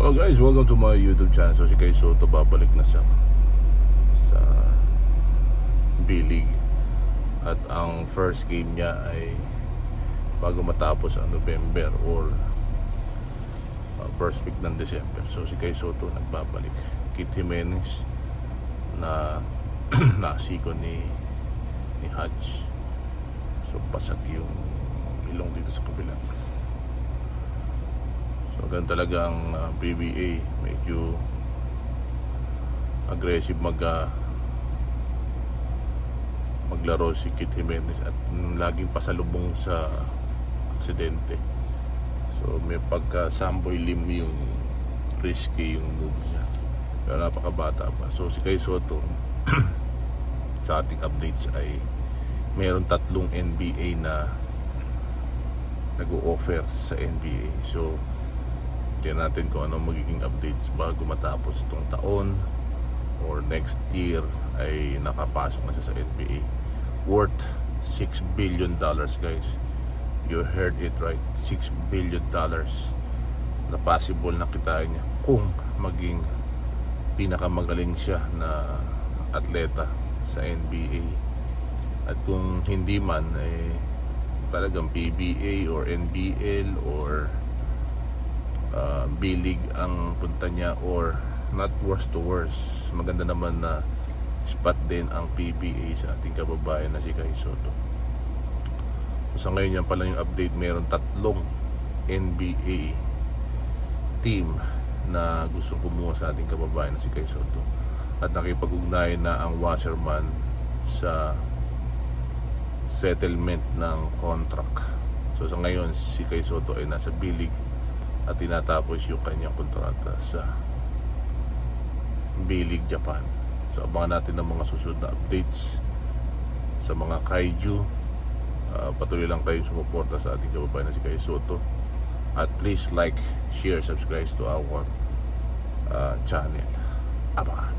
Hello guys, welcome to my YouTube channel. So si Kai Soto babalik na sa B-League. At ang first game niya ay bago matapos ang November or first week ng December. So si Kai Soto nagbabalik. Kit Jimenez na nasiko ni Hodge. So pasag yung ilong dito sa kabila. So ganun talaga ang PBA, medyo aggressive maglaro si Kit Jimenez at laging pasalubong sa aksidente. So may pagka-samboy limb yung risky yung move niya, pero napakabata pa. So si Kai Soto sa ating updates ay mayroon 3 NBA na nag-o-offer sa NBA. So tingnan natin kung ano magiging updates bago matapos itong taon or next year ay nakapasok na siya sa NBA. Worth $6 billion guys. You heard it right, $6 billion na possible na kitain niya kung maging pinakamagaling siya na atleta sa NBA. At kung hindi man talagang PBA or NBL or B-League ang punta niya, or not worse to worse, maganda naman na spot din ang PBA sa ating kababayan na si Kai Soto. So, sa ngayon yan pala yung update, mayroon 3 NBA team na gustong kumuha sa ating kababayan na si Kai Soto, at nakipag-ugnayan na ang Wasserman sa settlement ng contract. So sa ngayon si Kai Soto ay nasa B-League at tinatapos yung kanyang kontrata sa B-League Japan. So abangan natin ang mga susunod na updates sa mga kaiju. Patuloy lang kayo sumuporta sa ating kababayan na si Kai Soto, at please like, share, subscribe to our channel. Abangan.